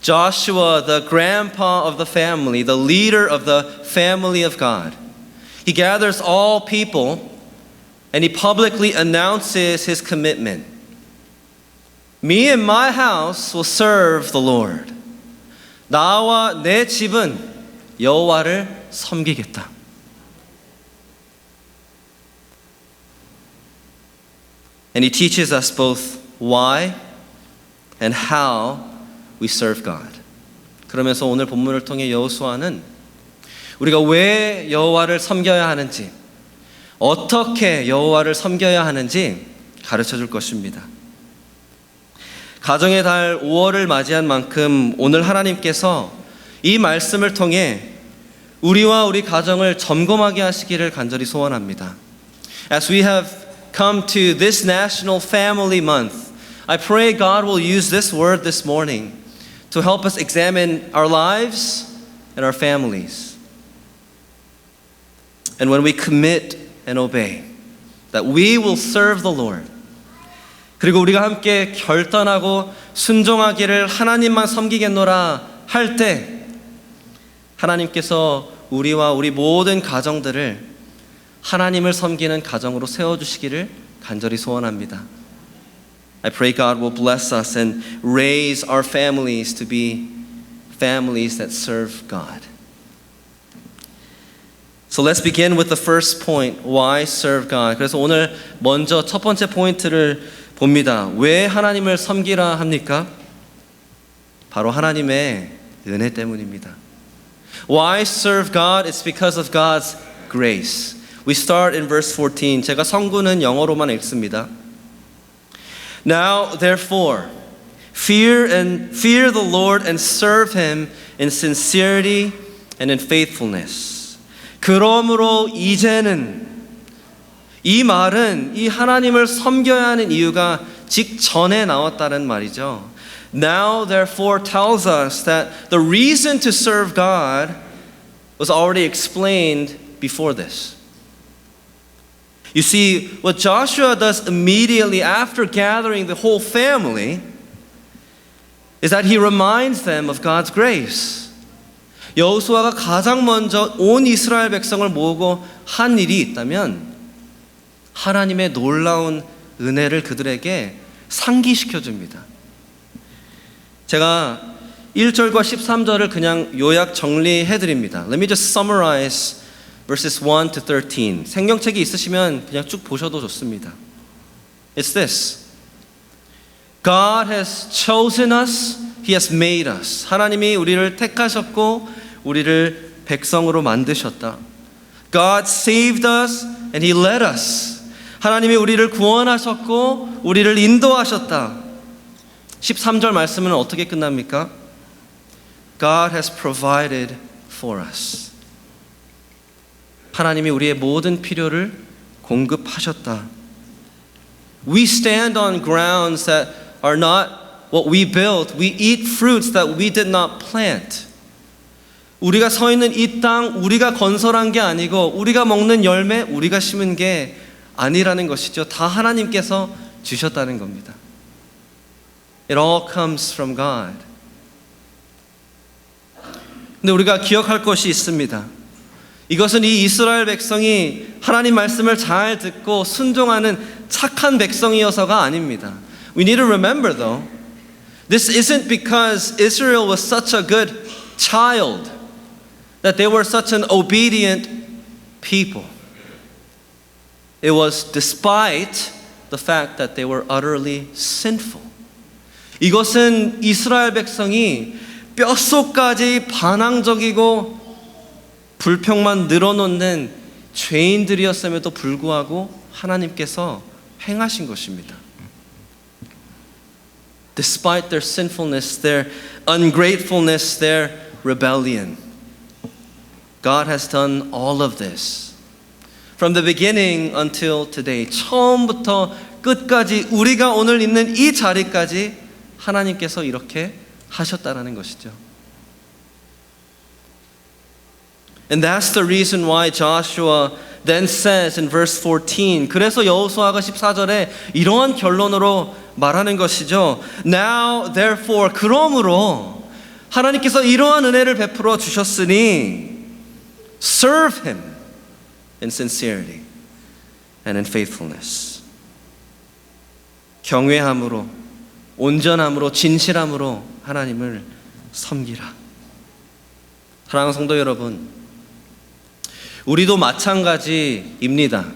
Joshua, the grandpa of the family, the leader of the family of God, he gathers all people and he publicly announces his commitment. Me and my house will serve the Lord. 나와 내 집은 여호와를 섬기겠다. And he teaches us both why and how we serve God. 그러면서 오늘 본문을 통해 여호수아는 우리가 왜 여호와를 섬겨야 하는지, 어떻게 여호와를 섬겨야 하는지 가르쳐 줄 것입니다. 가정의 달 5월을 맞이한 만큼 오늘 하나님께서 이 말씀을 통해 우리와 우리 가정을 점검하게 하시기를 간절히 소원합니다. As we have come to this National Family Month, I pray God will use this word this morning to help us examine our lives and our families. And when we commit and obey, that we will serve the Lord. 그리고 우리가 함께 결단하고 순종하기를 하나님만 섬기겠노라 할 때 하나님께서 우리와 우리 모든 가정들을 하나님을 섬기는 가정으로 세워주시기를 간절히 소원합니다. I pray God will bless us and raise our families to be families that serve God. So let's begin with the first point, why serve God. 그래서 오늘 먼저 첫 번째 포인트를 봅니다. 왜 하나님을 섬기라 합니까? 바로 하나님의 은혜 때문입니다. Why serve God? It's because of God's grace. We start in verse 14. 제가 성구는 영어로만 읽습니다. Now, therefore, fear the Lord and serve Him in sincerity and in faithfulness. 그러므로 이제는 이 말은 이 하나님을 섬겨야 하는 이유가 직전에 나왔다는 말이죠. Now, therefore, tells us that the reason to serve God was already explained before this. You see, what Joshua does immediately after gathering the whole family is that he reminds them of God's grace. 여호수아가 가장 먼저 온 이스라엘 백성을 모으고 한 일이 있다면 하나님의 놀라운 은혜를 그들에게 상기시켜 줍니다. 제가 1절과 13절을 그냥 요약 정리해 드립니다. Let me just summarize verses 1 to 13. 생경책이 있으시면 그냥 쭉 보셔도 좋습니다. It's this. God has chosen us. He has made us. 하나님이 우리를 택하셨고 우리를 백성으로 만드셨다. God saved us and He led us. 하나님이 우리를 구원하셨고 우리를 인도하셨다. 13절 말씀은 어떻게 끝납니까? God has provided for us. 하나님이 우리의 모든 필요를 공급하셨다. We stand on grounds that are not what we built. We eat fruits that we did not plant. 우리가 서 있는 이 땅, 우리가 건설한 게 아니고 우리가 먹는 열매, 우리가 심은 게 아니라는 것이죠. 다 하나님께서 주셨다는 겁니다. It all comes from God. 근데 우리가 기억할 것이 있습니다. 이것은 이 이스라엘 백성이 하나님 말씀을 잘 듣고 순종하는 착한 백성이어서가 아닙니다. We need to remember though, this isn't because Israel was such a good child, that they were such an obedient people. It was despite the fact that they were utterly sinful. 이것은 이스라엘 백성이 뼛속까지 반항적이고 불평만 늘어놓는 죄인들이었음에도 불구하고 하나님께서 행하신 것입니다. Despite their sinfulness, their ungratefulness, their rebellion, God has done all of this. From the beginning until today, 처음부터 끝까지 우리가 오늘 있는 이 자리까지 하나님께서 이렇게 하셨다라는 것이죠. And that's the reason why Joshua then says in verse 14, 그래서 여호수아가 14절에 이러한 결론으로 말하는 것이죠. Now therefore, 그러므로 하나님께서 이러한 은혜를 베풀어 주셨으니 serve him in sincerity and in faithfulness. 경외함으로, 온전함으로, 진실함으로 하나님을 섬기라. 사랑하는 성도 여러분, 우리도 마찬가지입니다.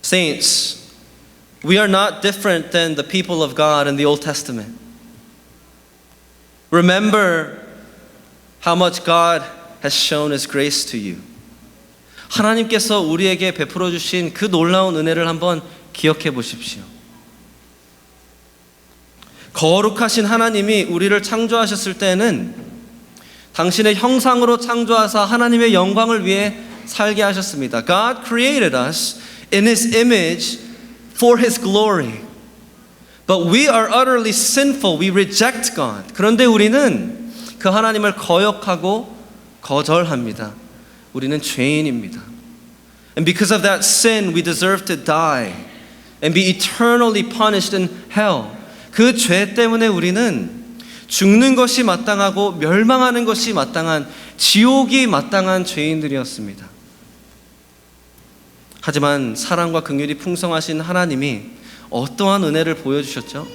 Saints, we are not different than the people of God in the Old Testament. Remember how much God has shown His grace to you. 하나님께서 우리에게 베풀어 주신 그 놀라운 은혜를 한번 기억해 보십시오. 거룩하신 하나님이 우리를 창조하셨을 때는 당신의 형상으로 창조하사 하나님의 영광을 위해 살게 하셨습니다. God created us in His image for His glory. But we are utterly sinful. We reject God. 그런데 우리는 그 하나님을 거역하고 거절합니다. 우리는 죄인입니다. And because of that sin, we deserve to die and be eternally punished in hell. 그 죄 때문에 우리는 죽는 것이 마땅하고 멸망하는 것이 마땅한 지옥이 마땅한 죄인들이었습니다. 하지만 사랑과 긍휼이 풍성하신 하나님이 어떠한 은혜를 보여주셨죠?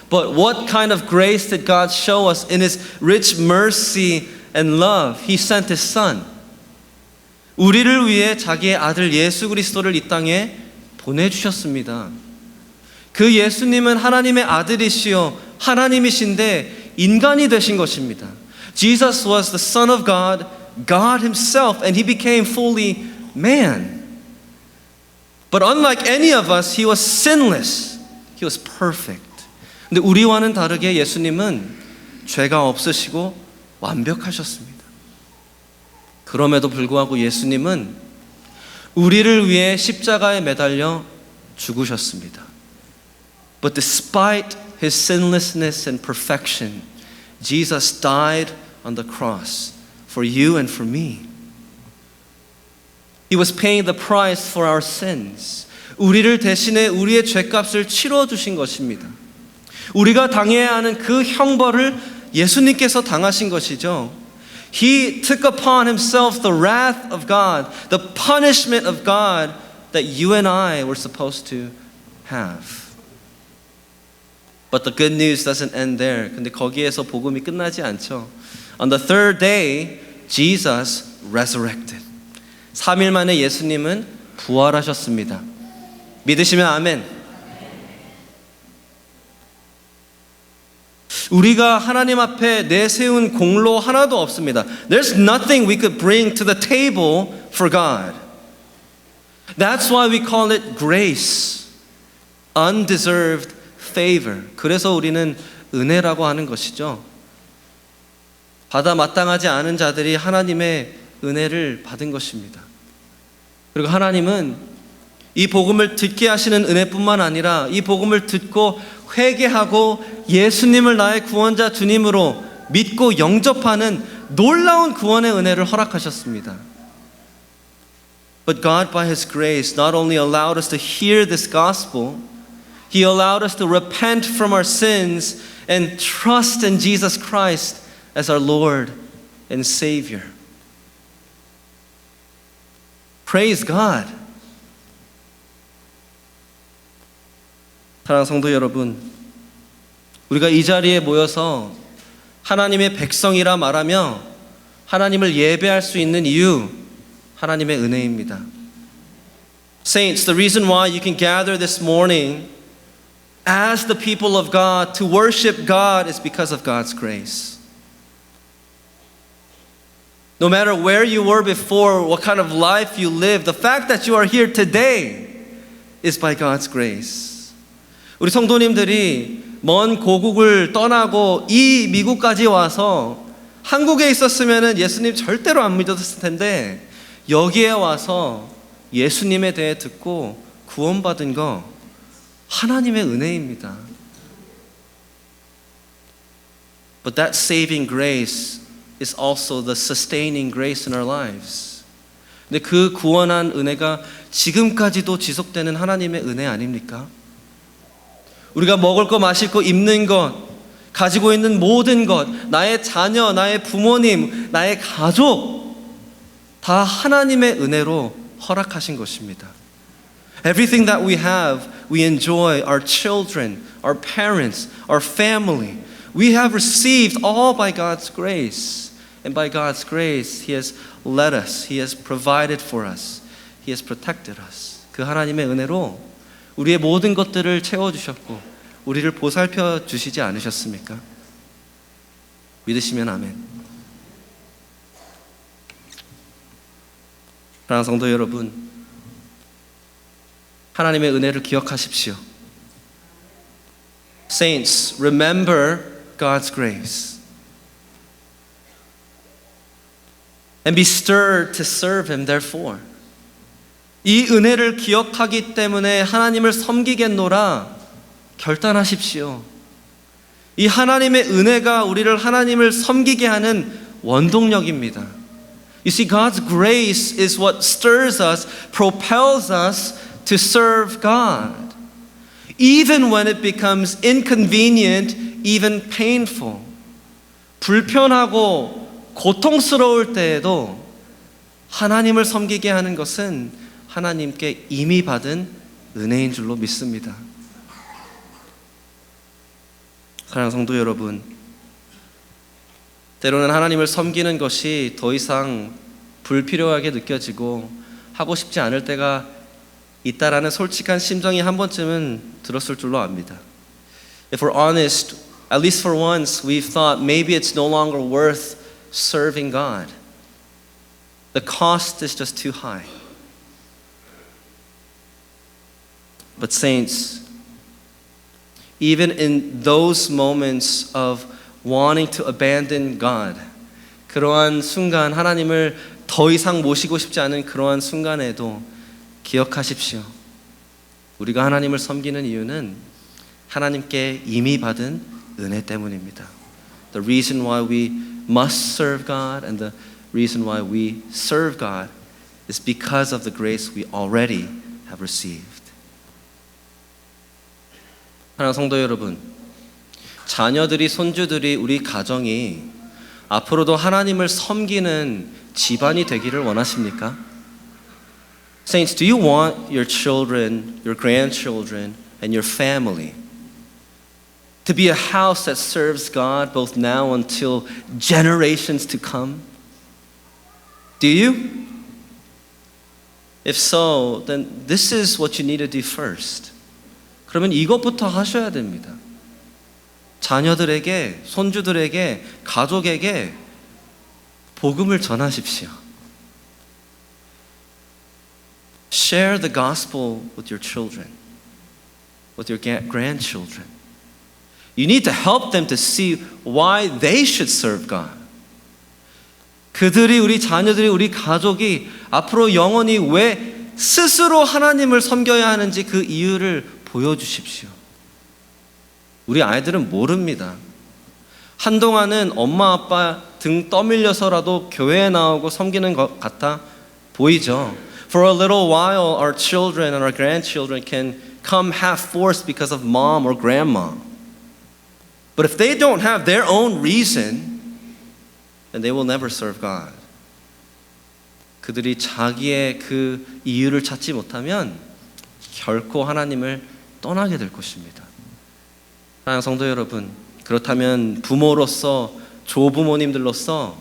But what kind of grace did God show us in His rich mercy and love? He sent His Son. 우리를 위해 자기의 아들 예수 그리스도를 이 땅에 보내주셨습니다. 그 예수님은 하나님의 아들이시요 하나님이신데 인간이 되신 것입니다. Jesus was the Son of God, God Himself, and He became fully man. But unlike any of us, He was sinless. He was perfect. 근데 우리와는 다르게 예수님은 죄가 없으시고 완벽하셨습니다. 그럼에도 불구하고 예수님은 우리를 위해 십자가에 매달려 죽으셨습니다. But despite His sinlessness and perfection, Jesus died on the cross for you and for me. He was paying the price for our sins. 우리를 대신해 우리의 죄값을 치러주신 것입니다. 우리가 당해야 하는 그 형벌을 예수님께서 당하신 것이죠. He took upon Himself the wrath of God, the punishment of God that you and I were supposed to have. But the good news doesn't end there. 근데 거기에서 복음이 끝나지 않죠. On the third day, Jesus resurrected. 3일 만에 예수님은 부활하셨습니다. 믿으시면 아멘. 우리가 하나님 앞에 내세운 공로 하나도 없습니다. There's nothing we could bring to the table for God. That's why we call it grace, undeserved favor. 그래서 우리는 은혜라고 하는 것이죠. 받아 마땅하지 않은 자들이 하나님의 은혜를 받은 것입니다. 그리고 하나님은 이 복음을 듣게 하시는 은혜뿐만 아니라 이 복음을 듣고 회개하고 예수님을 나의 구원자 주님으로 믿고 영접하는 놀라운 구원의 은혜를 허락하셨습니다. But God by His grace not only allowed us to hear this gospel, He allowed us to repent from our sins and trust in Jesus Christ as our Lord and Savior. Praise God. 사랑하는 성도 여러분, 우리가 이 자리에 모여서 하나님의 백성이라 말하며 하나님을 예배할 수 있는 이유, 하나님의 은혜입니다. Saints, the reason why you can gather this morning as the people of God to worship God is because of God's grace. No matter where you were before, what kind of life you lived, the fact that you are here today is by God's grace. 우리 성도님들이 먼 고국을 떠나고 이 미국까지 와서 한국에 있었으면 예수님 절대로 안 믿었을 텐데 여기에 와서 예수님에 대해 듣고 구원받은 거 하나님의 은혜입니다. But that saving grace is also the sustaining grace in our lives. 근데 그 구원한 은혜가 지금까지도 지속되는 하나님의 은혜 아닙니까? 우리가 먹을 거, 마실 거, 입는 것, 가지고 있는 모든 것, 나의 자녀, 나의 부모님, 나의 가족, 다 하나님의 은혜로 허락하신 것입니다. Everything that we have, we enjoy, our children, our parents, our family, we have received all by God's grace. And by God's grace, He has led us, He has provided for us, He has protected us. 그 하나님의 은혜로 우리의 모든 것들을 채워주셨고 우리를 보살펴 주시지 않으셨습니까? 믿으시면 아멘. 사랑하는 성도 여러분, 하나님의 은혜를 기억하십시오. Saints, remember God's grace. And be stirred to serve Him therefore. 이 은혜를 기억하기 때문에 하나님을 섬기겠노라 결단하십시오. 이 하나님의 은혜가 우리를 하나님을 섬기게 하는 원동력입니다. You see, God's grace is what stirs us, propels us to serve God. Even when it becomes inconvenient, even painful. 불편하고 고통스러울 때에도 하나님을 섬기게 하는 것은 하나님께 이미 받은 은혜인 줄로 믿습니다. 사랑하는 성도 여러분, 때로는 하나님을 섬기는 것이 더 이상 불필요하게 느껴지고 하고 싶지 않을 때가 있다라는 솔직한 심정이 한 번쯤은 들었을 줄로 압니다. If we're honest, at least for once, we've thought maybe it's no longer worth serving God. The cost is just too high. But saints, even in those moments of wanting to abandon God, 그러한 순간, 하나님을 더 이상 모시고 싶지 않은 그러한 순간에도 기억하십시오. 우리가 하나님을 섬기는 이유는 하나님께 이미 받은 은혜 때문입니다. The reason why we must serve God and the reason why we serve God is because of the grace we already have received. 사랑하는 성도 여러분, 자녀들이, 손주들이, 우리 가정이 앞으로도 하나님을 섬기는 집안이 되기를 원하십니까? Saints, do you want your children, your grandchildren, and your family to be a house that serves God both now until generations to come? Do you? If so, then this is what you need to do first. 그러면 이것부터 하셔야 됩니다. 자녀들에게, 손주들에게, 가족에게 복음을 전하십시오. Share the gospel with your children, with your grandchildren. You need to help them to see why they should serve God. 그들이, 우리 자녀들이, 우리 가족이 앞으로 영원히 왜 스스로 하나님을 섬겨야 하는지 그 이유를 보여주십시오. 우리 아이들은 모릅니다. 한동안은 엄마 아빠 등 떠밀려서라도 교회에 나오고 섬기는 것 같아 보이죠. For a little while, our children and our grandchildren can come half-forced because of mom or grandma. But if they don't have their own reason, then they will never serve God. 그들이 자기의 그 이유를 찾지 못하면 결코 하나님을 떠나게 될 것입니다. 사랑하는 성도 여러분, 그렇다면 부모로서, 조부모님들로서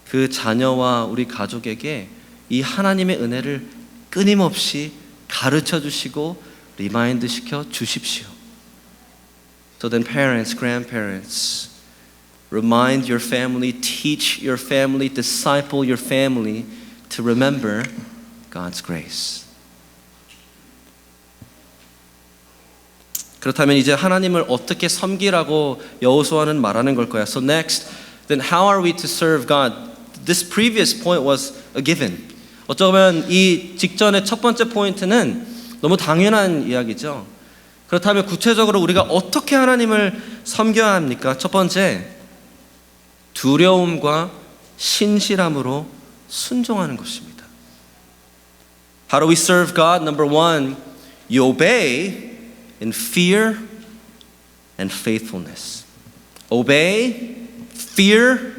그 자녀와 우리 가족에게 이 하나님의 은혜를 끊임없이 가르쳐 주시고 리마인드 시켜 주십시오. So then parents, grandparents, remind your family, teach your family, disciple your family to remember God's grace. 그렇다면 이제 하나님을 어떻게 섬기라고 여호수아는 말하는 걸까요? So next, then how are we to serve God? This previous point was a given. 어쩌면 이 직전의 첫 번째 포인트는 너무 당연한 이야기죠. 그렇다면 구체적으로 우리가 어떻게 하나님을 섬겨야 합니까? 첫 번째, 두려움과 신실함으로 순종하는 것입니다. How do we serve God? Number one, you obey in fear and faithfulness. obey, fear,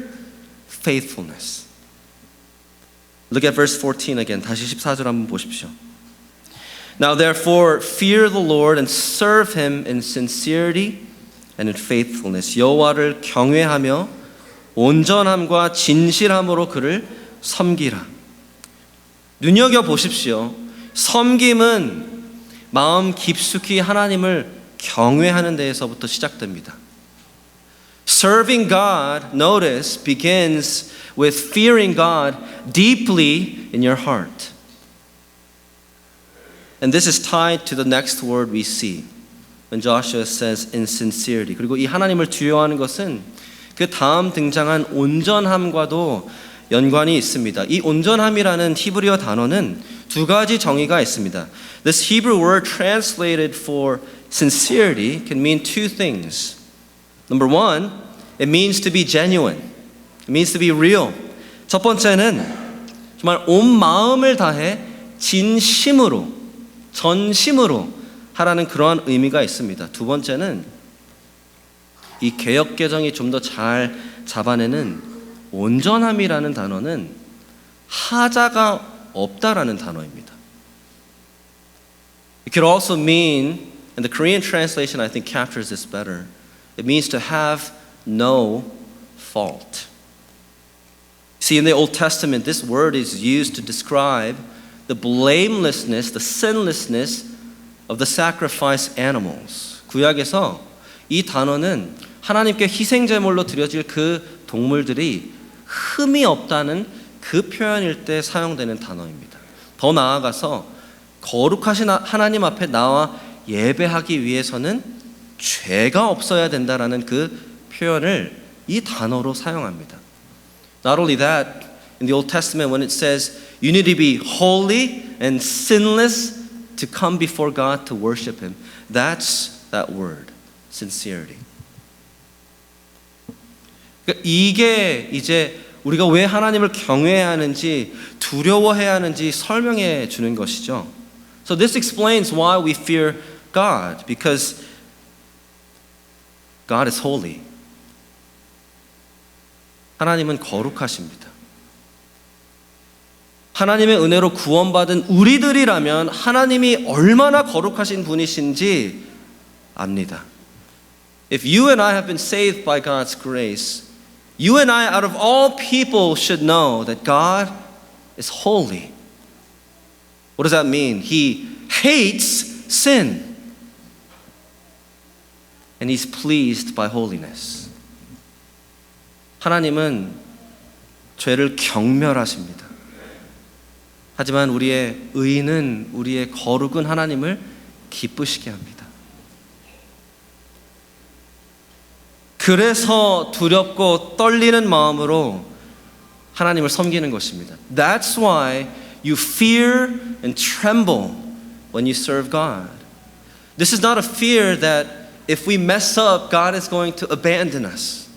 faithfulness. Look at verse 14 again. 다시 14절 한번 보십시오. Now therefore fear the Lord and serve him in sincerity and in faithfulness. 여호와를 경외하며 온전함과 진실함으로 그를 섬기라. 눈여겨 보십시오. 섬김은 마음 깊숙이 하나님을 경외하는 데에서부터 시작됩니다. Serving God, notice, begins with fearing God deeply in your heart. And this is tied to the next word we see when Joshua says in sincerity. 그리고 이 하나님을 두려워하는 것은 그 다음 등장한 온전함과도 연관이 있습니다. 이 온전함이라는 히브리어 단어는 두 가지 정의가 있습니다. This Hebrew word translated for sincerity can mean two things. Number one, it means to be genuine. It means to be real. 첫 번째는 정말 온 마음을 다해 진심으로, 전심으로 하라는 그러한 의미가 있습니다. 두 번째는 이 개역개정이 좀 더 잘 잡아내는 온전함이라는 단어는 하자가 없다라는 단어입니다. It could also mean, and the Korean translation I think captures this better, it means to have no fault. See, in the Old Testament, this word is used to describe the blamelessness, the sinlessness of the sacrificed animals. 구약에서 이 단어는 하나님께 희생제물로 드려질 그 동물들이 흠이 없다는 그 표현일 때 사용되는 단어입니다. 더 나아가서 거룩하신 하나님 앞에 나와 예배하기 위해서는 죄가 없어야 된다라는 그 표현을 이 단어로 사용합니다. Not only that, in the Old Testament when it says you need to be holy and sinless to come before God to worship Him, that's that word, sincerity. 그러니까 이게 이제 우리가 왜 하나님을 경외해야 하는지 두려워해야 하는지 설명해 주는 것이죠. So this explains why we fear God, because God is holy. 하나님은 거룩하십니다. 하나님의 은혜로 구원받은 우리들이라면 하나님이 얼마나 거룩하신 분이신지 압니다. If you and I have been saved by God's grace, you and I, out of all people, should know that God is holy. What does that mean? He hates sin. And He's pleased by holiness. 하나님은 죄를 경멸하십니다. 하지만 우리의 의는, 우리의 거룩은 하나님을 기쁘시게 합니다. 그래서 두렵고 떨리는 마음으로 하나님을 섬기는 것입니다. That's why you fear and tremble when you serve God. This is not a fear that if we mess up, God is going to abandon us.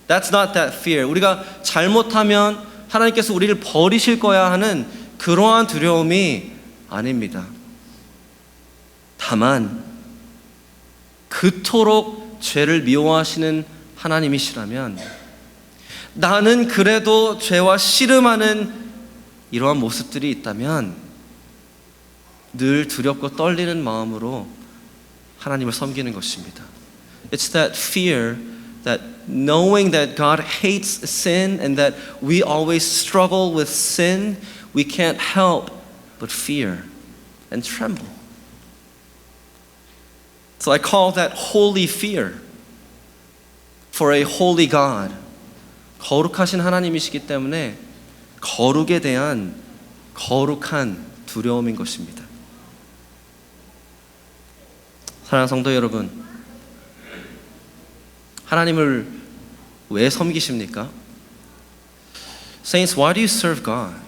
That's not that fear. 우리가 잘못하면 하나님께서 우리를 버리실 거야 하는 그러한 두려움이 아닙니다. 다만 그토록 죄를 미워하시는 하나님이시라면 나는 그래도 죄와 씨름하는 이러한 모습들이 있다면 늘 두렵고 떨리는 마음으로 하나님을 섬기는 것입니다. It's that fear, that knowing that God hates sin and that we always struggle with sin, we can't help but fear and tremble. So I call that holy fear for a holy God. 거룩하신 하나님이시기 때문에 거룩에 대한 거룩한 두려움인 것입니다. 사랑하는 성도 여러분, 하나님을 왜 섬기십니까? Saints, why do you serve God?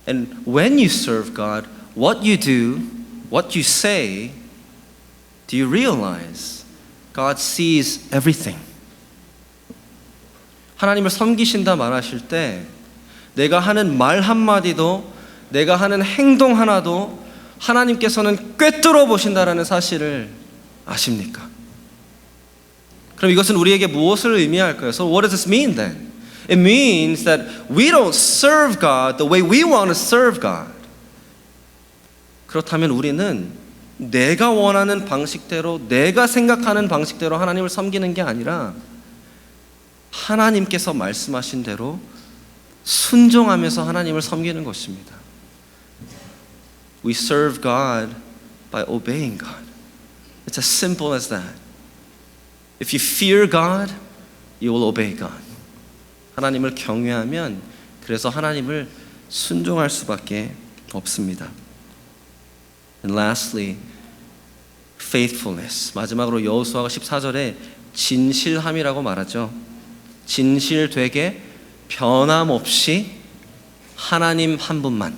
And when you serve God, what you do, what you say, do you realize God sees everything? 하나님을 섬기신다 말하실 때 내가 하는 말 한마디도 내가 하는 행동 하나도 하나님께서는 꿰뚫어 보신다라는 사실을 아십니까? 그럼 이것은 우리에게 무엇을 의미할까요? So what does this mean then? It means that we don't serve God the way we want to serve God. 그렇다면 우리는 내가 원하는 방식대로, 내가 생각하는 방식대로 하나님을 섬기는 게 아니라 하나님께서 말씀하신 대로 순종하면서 하나님을 섬기는 것입니다. We serve God by obeying God. It's as simple as that. If you fear God, you will obey God. 하나님을 경외하면 그래서 하나님을 순종할 수밖에 없습니다. And lastly, faithfulness. 마지막으로 여호수아가 14절에 진실함이라고 말하죠. 진실되게 변함없이 하나님 한 분만,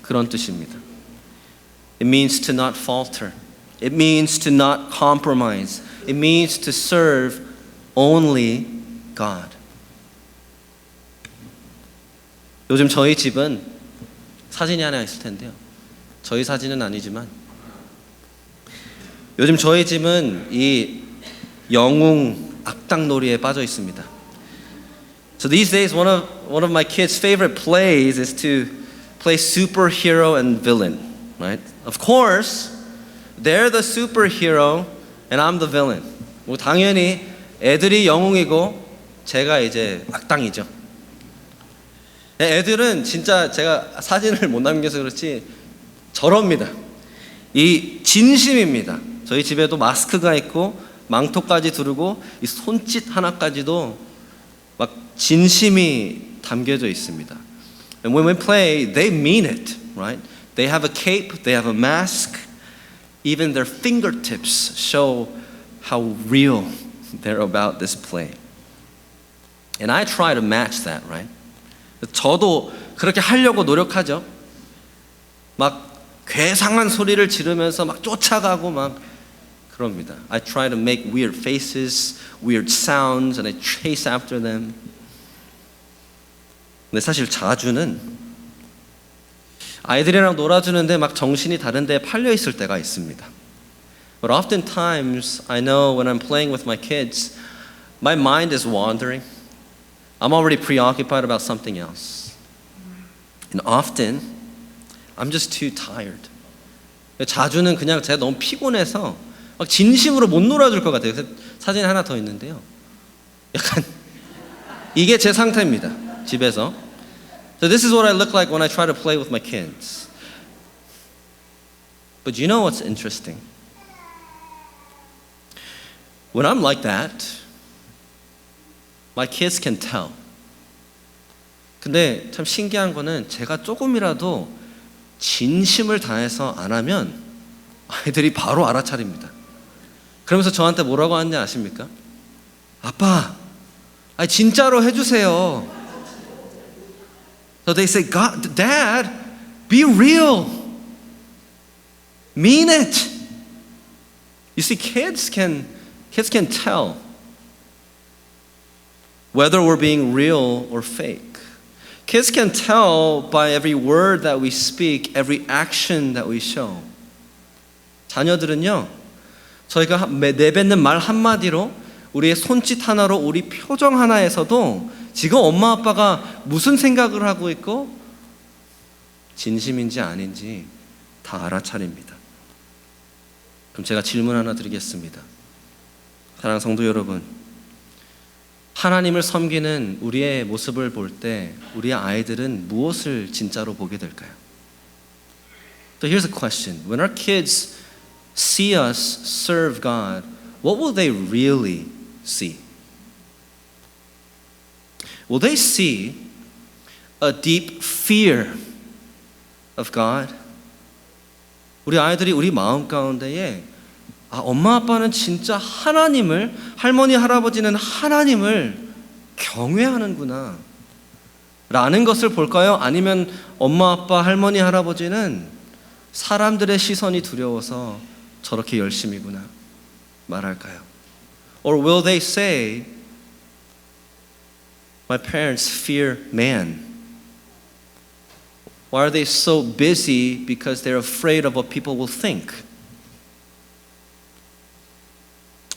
그런 뜻입니다. It means to not falter. It means to not compromise. It means to serve only God. 요즘 저희 집은 사진이 하나 있을 텐데요. 저희 사진은 아니지만 요즘 저희 집은 이 영웅 악당놀이에 빠져 있습니다. So these days one of my kids' favorite plays is to play superhero and villain, right? Of course, they're the superhero and I'm the villain. 뭐 당연히 애들이 영웅이고 제가 이제 악당이죠. 애들은 진짜 제가 사진을 못 남겨서 그렇지 저럽니다. 이 진심입니다. 저희 집에도 마스크가 있고 망토까지 두르고 이 손짓 하나까지도 막 진심이 담겨져 있습니다. And when we play, they mean it, right? They have a cape, they have a mask. Even their fingertips show how real they're about this play. And I try to match that, right? 저도 그렇게 하려고 노력하죠. 막 괴상한 소리를 지르면서 막 쫓아가고 막 그럽니다. I try to make weird faces, weird sounds, and I chase after them. 근데 사실 자주는 아이들이랑 놀아주는데 막 정신이 다른 데에 팔려 있을 때가 있습니다. But oftentimes, I know when I'm playing with my kids, my mind is wandering. I'm already preoccupied about something else. And often, I'm just too tired. 자주는 그냥 제가 너무 피곤해서 막 진심으로 못 놀아줄 것 같아요. 사진 하나 더 있는데요. 약간 이게 제 상태입니다. 집에서. So this is what I look like when I try to play with my kids. But you know what's interesting? When I'm like that, my kids can tell. 근데 참 신기한 거는 제가 조금이라도 진심을 다해서 안 하면 아이들이 바로 알아차립니다. 그러면서 저한테 뭐라고 하는지 아십니까? 아빠, 아니 진짜로 해주세요. So they say, God, Dad, be real. Mean it. You see, kids can tell whether we're being real or fake. Kids can tell by every word that we speak, every action that we show. 자녀들은요, 저희가 내뱉는 말 한마디로, 우리의 손짓 하나로, 우리 표정 하나에서도 지금 엄마 아빠가 무슨 생각을 하고 있고 진심인지 아닌지 다 알아차립니다. 그럼 제가 질문 하나 드리겠습니다. 사랑하는 성도 여러분, 하나님을 섬기는 우리의 모습을 볼 때 우리의 아이들은 무엇을 진짜로 보게 될까요? So here's a question. When our kids see us serve God, what will they really see? Will they see a deep fear of God? 우리 아이들이 우리 마음 가운데에 엄마 아빠는 진짜 하나님을, 할머니 할아버지는 하나님을 경외하는구나 라는 것을 볼까요? 아니면 엄마 아빠 할머니 할아버지는 사람들의 시선이 두려워서 저렇게 열심이구나 말할까요? Or will they say, my parents fear man. Why are they so busy? Because they're afraid of what people will think.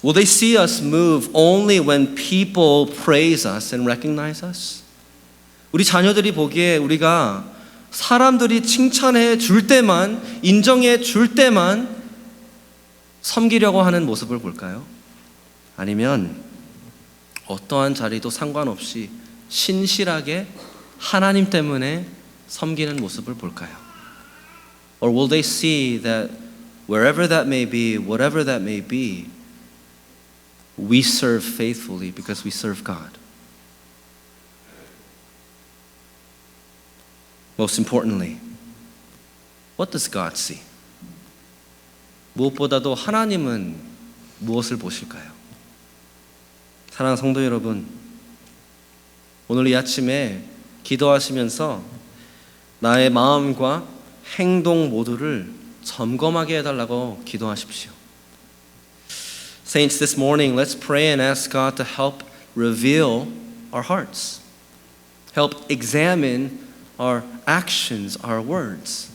Will they see us move only when people praise us and recognize us? 우리 자녀들이 보기에 우리가 사람들이 칭찬해 줄 때만, 인정해 줄 때만 섬기려고 하는 모습을 볼까요? 아니면 어떠한 자리도 상관없이 신실하게 하나님 때문에 섬기는 모습을 볼까요? Or will they see that wherever that may be, whatever that may be, we serve faithfully because we serve God? Most importantly, what does God see? 무엇보다도 하나님은 무엇을 보실까요? 사랑하는 성도 여러분, 오늘 이 아침에 기도하시면서 나의 마음과 행동 모두를 점검하게 해달라고 기도하십시오. Saints, this morning, let's pray and ask God to help reveal our hearts. Help examine our actions, our words.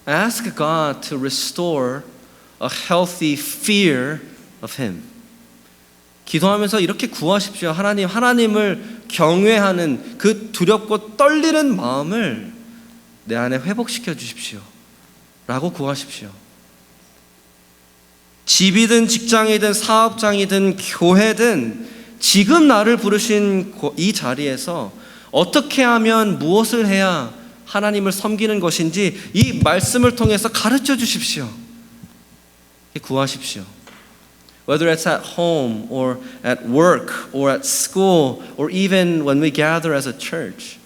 Ask God to restore a healthy fear of Him. 기도하면서 이렇게 구하십시오. 하나님을 경외하는 그 두렵고 떨리는 마음을 내 안에 회복시켜 주십시오. 라고 구하십시오. 집이든 직장이든 사업장이든 교회든 지금 나를 부르신 이 자리에서 어떻게 하면 무엇을 해야 하나님을 섬기는 것인지 이 말씀을 통해서 가르쳐 주십시오. 구하십시오. Whether it's at home or at work or at school or even when we gather as a church,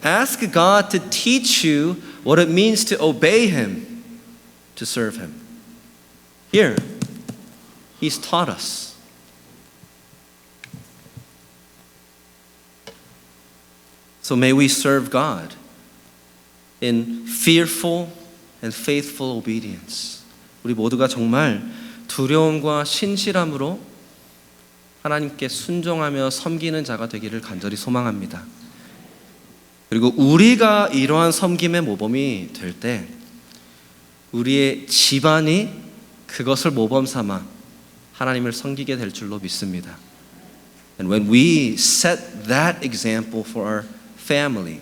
ask God to teach you what it means to obey Him, to serve Him. Here, He's taught us. So may we serve God in fearful and faithful obedience. 우리 모두가 정말 두려움과 신실함으로 하나님께 순종하며 섬기는 자가 되기를 간절히 소망합니다. 그리고 우리가 이러한 섬김의 모범이 될 때 우리의 집안이 그것을 모범 삼아 하나님을 섬기게 될 줄로 믿습니다. And when we set that example for our family,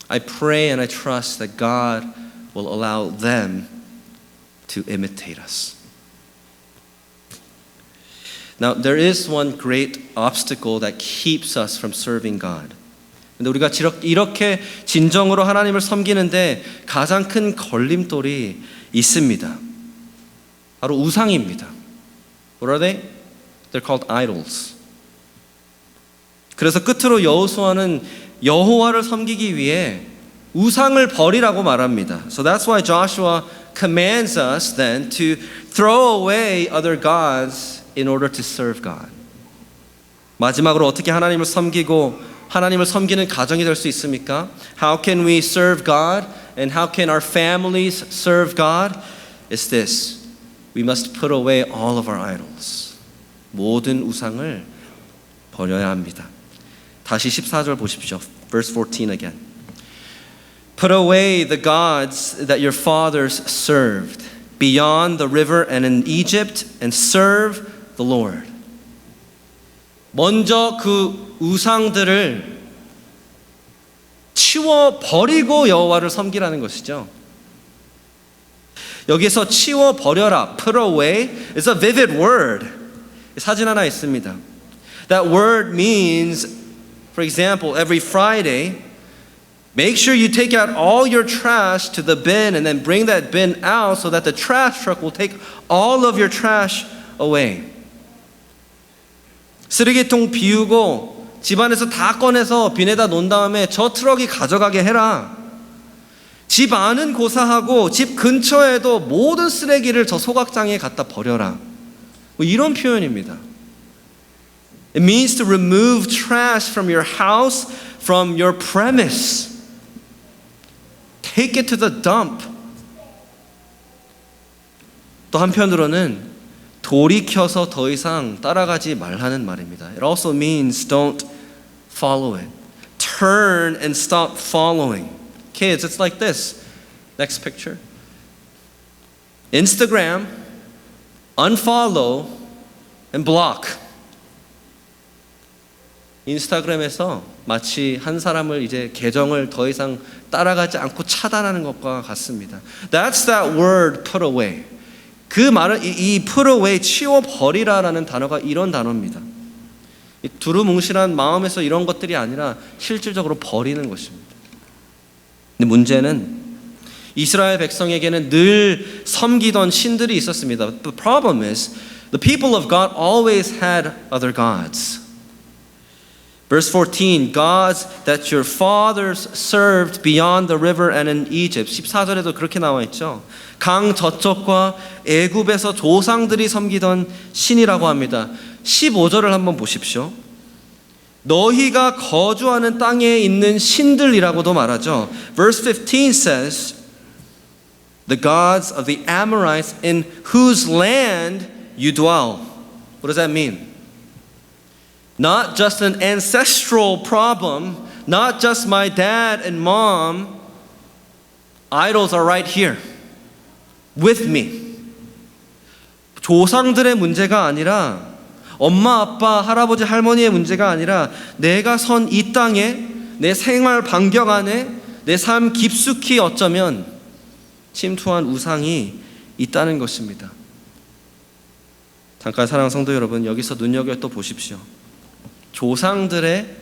I pray and I trust that God will allow them to imitate us. Now, there is one great obstacle that keeps us from serving God. 근데 우리가 이렇게 진정으로 하나님을 섬기는데 가장 큰 걸림돌이 있습니다. 바로 우상입니다. What are they? They're called idols. 그래서 끝으로 여호수아는 여호와를 섬기기 위해 우상을 버리라고 말합니다. So that's why Joshua commands us then to throw away other gods in order to serve God. 마지막으로 어떻게 하나님을 섬기고 하나님을 섬기는 가정이 될 수 있습니까? How can we serve God and how can our families serve God? It's this. We must put away all of our idols. 모든 우상을 버려야 합니다. 다시 14절 보십시오. Verse 14 again. Put away the gods that your fathers served beyond the river and in Egypt and serve the Lord. 먼저 그 우상들을 치워 버리고 여호와를 섬기라는 것이죠. 여기서 치워 버려라, put away, is a vivid word. 사진 하나 있습니다. That word means, for example, every Friday, make sure you take out all your trash to the bin and then bring that bin out so that the trash truck will take all of your trash away. 쓰레기통 비우고 집안에서 다 꺼내서 빈에다 놓은 다음에 저 트럭이 가져가게 해라. 집 안은 고사하고 집 근처에도 모든 쓰레기를 저 소각장에 갖다 버려라. 뭐 이런 표현입니다. It means to remove trash from your house, from your premise. Take it to the dump. 또 한편으로는 돌이켜서 더 이상 따라가지 말라는 말입니다. It also means don't follow it. Turn and stop following. Kids, it's like this. Next picture. Instagram unfollow and block. 인스타그램에서 마치 한 사람을 이제 계정을 더 이상 따라가지 않고 차단하는 것과 같습니다. That's that word put away. 그 말은 이 put away, 치워버리라라는 단어가 이런 단어입니다. 이 두루뭉실한 마음에서 이런 것들이 아니라 실질적으로 버리는 것입니다. 근데 문제는 이스라엘 백성에게는 늘 섬기던 신들이 있었습니다. The problem is the people of God always had other gods. Verse 14, gods that your fathers served beyond the river and in Egypt. 14절에도 그렇게 나와 있죠. 강 저쪽과 애굽에서 조상들이 섬기던 신이라고 합니다. 15절을 한번 보십시오. 너희가 거주하는 땅에 있는 신들이라고도 말하죠. Verse 15 says, the gods of the Amorites in whose land you dwell. What does that mean? Not just an ancestral problem, not just my dad and mom. Idols are right here with me. 조상들의 문제가 아니라 엄마, 아빠, 할아버지, 할머니의 문제가 아니라 내가 선 이 땅에 내 생활 반경 안에 내 삶 깊숙이 어쩌면 침투한 우상이 있다는 것입니다. 잠깐 사랑하는 성도 여러분, 여기서 눈여겨 또 보십시오. 조상들의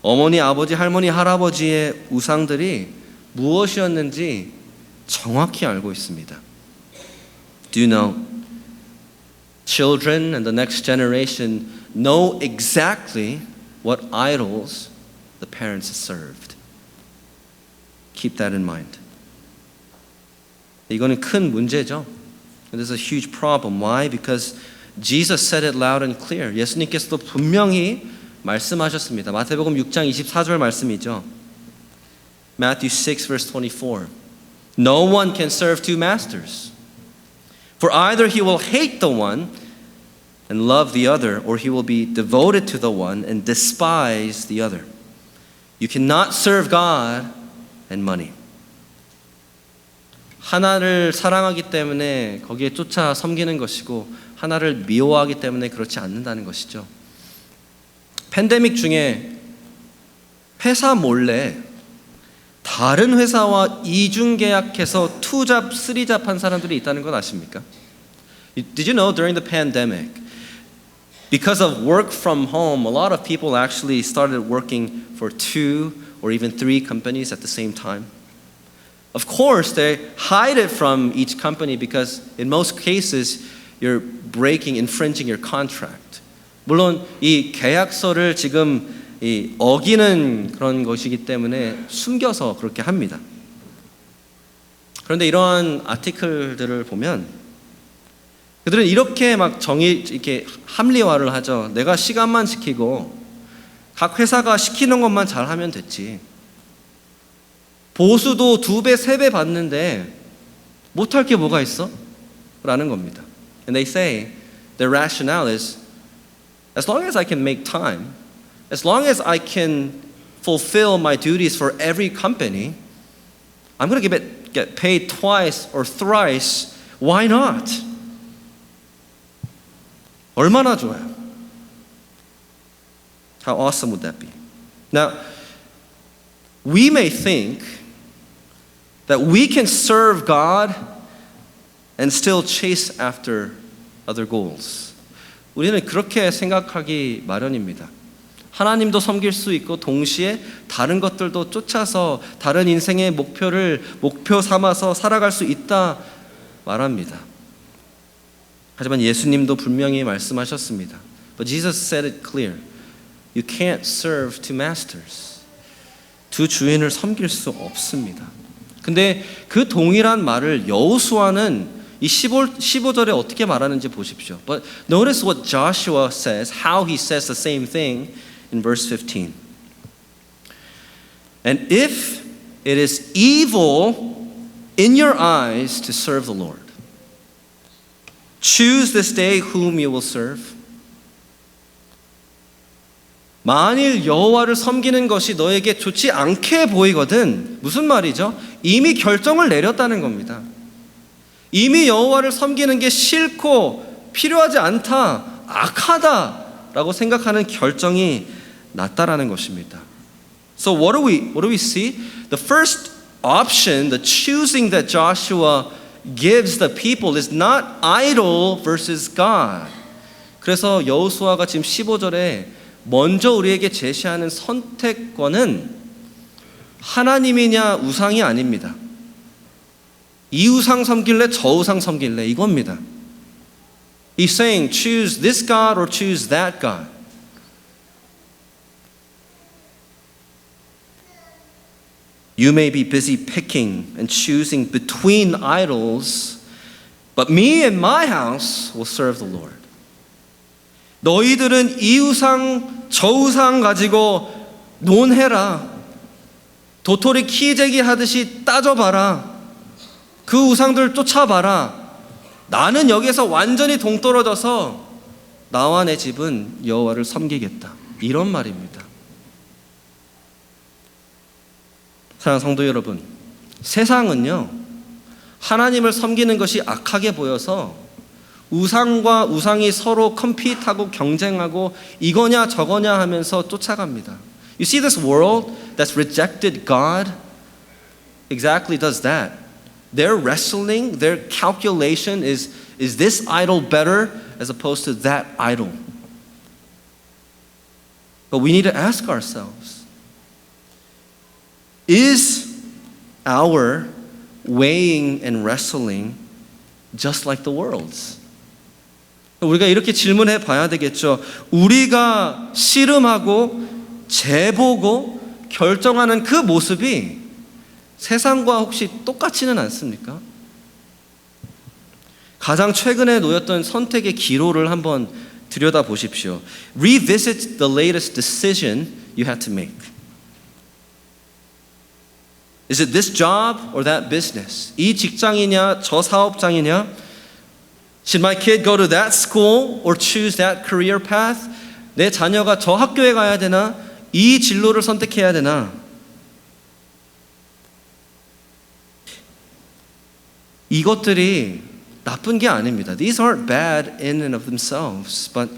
어머니, 아버지, 할머니, 할아버지의 우상들이 무엇이었는지 정확히 알고 있습니다. Do you know? Children and the next generation know exactly what idols the parents served. Keep that in mind. 이거는 큰 문제죠. This is a huge problem. Why? Because Jesus said it loud and clear. 예수님께서도 분명히 말씀하셨습니다. 마태복음 6장 24절 말씀이죠. Matthew 6 verse 24. No one can serve two masters. For either he will hate the one and love the other, or he will be devoted to the one and despise the other. You cannot serve God and money. 하나를 사랑하기 때문에 거기에 쫓아 섬기는 것이고 하나를 미워하기 때문에 그렇지 않는다는 것이죠. 팬데믹 중에 회사 몰래 다른 회사와 이중계약해서 투잡, 쓰리잡 한 사람들이 있다는 건 아십니까? Did you know during the pandemic, because of work from home, a lot of people actually started working for 2 or even 3 companies at the same time? Of course, they hide it from each company because in most cases, you're infringing your contract. 물론 이 계약서를 지금 어기는 그런 것이기 때문에 숨겨서 그렇게 합니다. 그런데 이러한 아티클들을 보면 그들은 이렇게 막 이렇게 합리화를 하죠. 내가 시간만 지키고 각 회사가 시키는 것만 잘하면 됐지. 보수도 2배, 3배 받는데 못할 게 뭐가 있어? 라는 겁니다. And they say their rationale is as long as I can make time, as long as I can fulfill my duties for every company, I'm going to get paid twice or thrice. Why not? 얼마나 좋아요. How awesome would that be? Now, we may think that we can serve God and still chase after other goals. 우리는 그렇게 생각하기 마련입니다. 하나님도 섬길 수 있고 동시에 다른 것들도 쫓아서 다른 인생의 목표 삼아서 살아갈 수 있다 말합니다. 하지만 예수님도 분명히 말씀하셨습니다. But Jesus said it clear. You can't serve two masters. 두 주인을 섬길 수 없습니다. 근데 그 동일한 말을 여호수아는 이 15절에 어떻게 말하는지 보십시오. But notice what Joshua says, how he says the same thing in verse 15. And if it is evil in your eyes to serve the Lord, choose this day whom you will serve. 만일 여호와를 섬기는 것이 너에게 좋지 않게 보이거든. 무슨 말이죠? 이미 결정을 내렸다는 겁니다. 이미 여호와를 섬기는 게 싫고 필요하지 않다, 악하다라고 생각하는 결정이 났다라는 것입니다. So what do we see? The first option, the choosing that Joshua gives the people is not idol versus God. 그래서 여호수아가 지금 15절에 먼저 우리에게 제시하는 선택권은 하나님이냐 우상이 아닙니다. 이 우상 섬길래 저 우상 섬길래 이겁니다. He's saying choose this God or choose that God. You may be busy picking and choosing between idols, but me and my house will serve the Lord. 너희들은 이 우상 저 우상 가지고 논해라. 도토리 키재기 하듯이 따져봐라. 그 우상들 쫓아봐라. 나는 여기서 완전히 동떨어져서 나와 내 집은 여호와를 섬기겠다. 이런 말입니다. 사랑하는 성도 여러분, 세상은요 하나님을 섬기는 것이 악하게 보여서 우상과 우상이 서로 컴핏하고 경쟁하고 이거냐 저거냐 하면서 쫓아갑니다. You see this world that's rejected God exactly does that. Their wrestling, their calculation is this idol better as opposed to that idol? But we need to ask ourselves, is our weighing and wrestling just like the world's? 우리가 이렇게 질문해 봐야 되겠죠. 우리가 씨름하고 재보고 결정하는 그 모습이 세상과 혹시 똑같지는 않습니까? 가장 최근에 놓였던 선택의 기로를 한번 들여다보십시오. Revisit the latest decision you had to make. Is it this job or that business? 이 직장이냐 저 사업장이냐? Should my kid go to that school or choose that career path? 내 자녀가 저 학교에 가야 되나? 이 진로를 선택해야 되나? 이것들이 나쁜 게 아닙니다. These aren't bad in and of themselves, but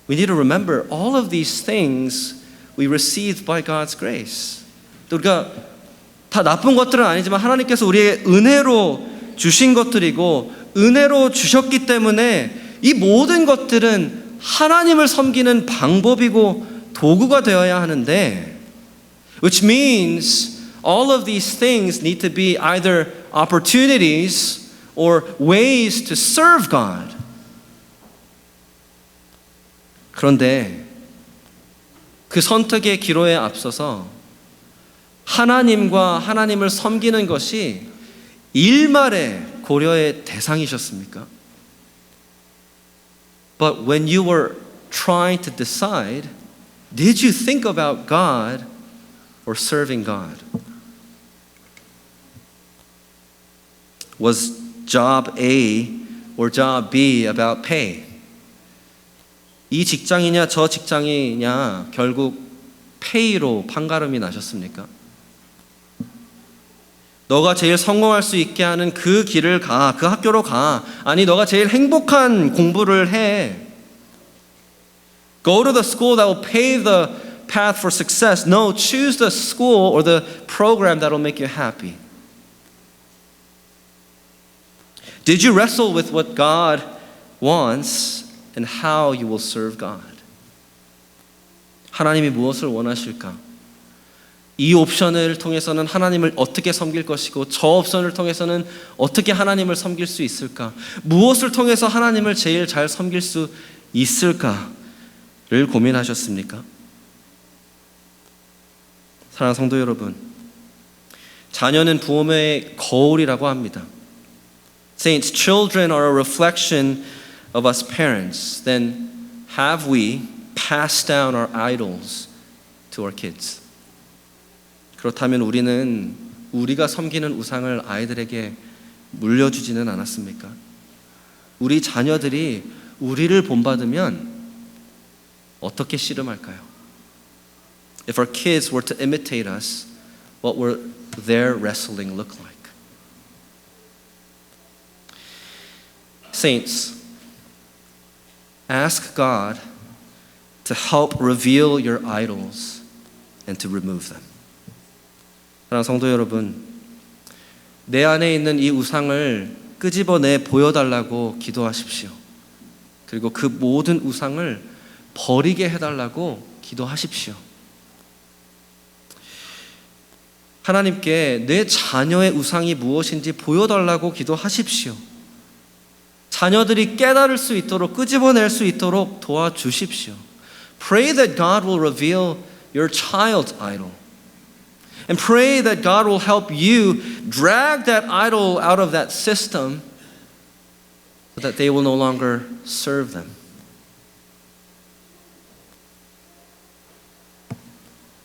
we need to remember all of these things we received by God's grace. 우리가 다 나쁜 것들은 아니지만 하나님께서 우리에게 은혜로 주신 것들이고 은혜로 주셨기 때문에 이 모든 것들은 하나님을 섬기는 방법이고 도구가 되어야 하는데, which means all of these things need to be either opportunities or ways to serve God. 그런데 그 선택의 기로에 앞서서 하나님과 하나님을 섬기는 것이 일말의 고려의 대상이셨습니까? But when you were trying to decide, did you think about God or serving God? Was job A or job B about pay? 이 직장이냐 저 직장이냐 결국 pay로 판가름이 나셨습니까? 너가 제일 성공할 수 있게 하는 그 길을 가, 그 학교로 가. 아니, 너가 제일 행복한 공부를 해. Go to the school that will pave the path for success. No, choose the school or the program that will make you happy. Did you wrestle with what God wants and how you will serve God? 하나님이 무엇을 원하실까? 이 옵션을 통해서는 하나님을 어떻게 섬길 것이고 저 옵션을 통해서는 어떻게 하나님을 섬길 수 있을까? 무엇을 통해서 하나님을 제일 잘 섬길 수 있을까를 고민하셨습니까? 사랑하는 성도 여러분, 자녀는 부모의 거울이라고 합니다. Saints, children are a reflection of us parents. Then have we passed down our idols to our kids? 그렇다면 우리는 우리가 섬기는 우상을 아이들에게 물려주지는 않았습니까? 우리 자녀들이 우리를 본받으면 어떻게 씨름할까요? If our kids were to imitate us, what would their wrestling look like? Saints, ask God to help reveal your idols and to remove them. 사랑하는 성도 여러분, 내 안에 있는 이 우상을 끄집어내 보여달라고 기도하십시오. 그리고 그 모든 우상을 버리게 해달라고 기도하십시오. 하나님께 내 자녀의 우상이 무엇인지 보여달라고 기도하십시오. 자녀들이 깨달을 수 있도록 끄집어낼 수 있도록 도와주십시오. Pray that God will reveal your child's idol. And pray that God will help you drag that idol out of that system so that they will no longer serve them.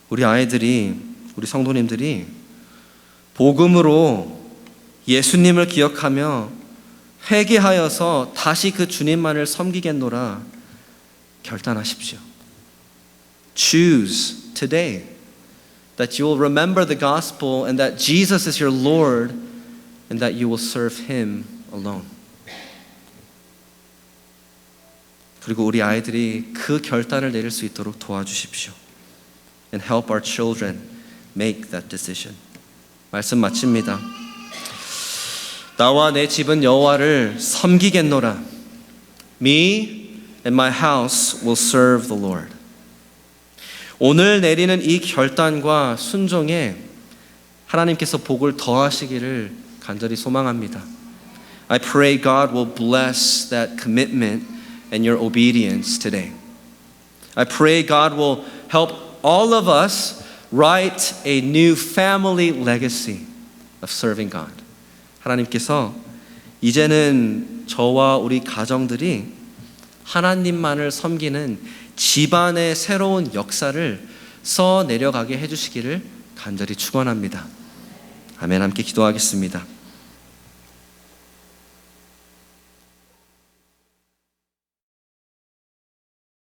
우리 아이들이, 우리 성도님들이 복음으로 예수님을 기억하며 회개하여서 다시 그 주님만을 섬기겠노라 결단하십시오. Choose today that you will remember the gospel and that Jesus is your Lord and that you will serve Him alone. 그리고 우리 아이들이 그 결단을 내릴 수 있도록 도와주십시오. And help our children make that decision. 말씀 마칩니다. 나와 내 집은 여호와를 섬기겠노라. Me and my house will serve the Lord. 오늘 내리는 이 결단과 순종에 하나님께서 복을 더하시기를 간절히 소망합니다. I pray God will bless that commitment and your obedience today. I pray God will help all of us write a new family legacy of serving God. 하나님께서 이제는 저와 우리 가정들이 하나님만을 섬기는 집안의 새로운 역사를 써 내려가게 해주시기를 간절히 축원합니다. 아멘. 함께 기도하겠습니다.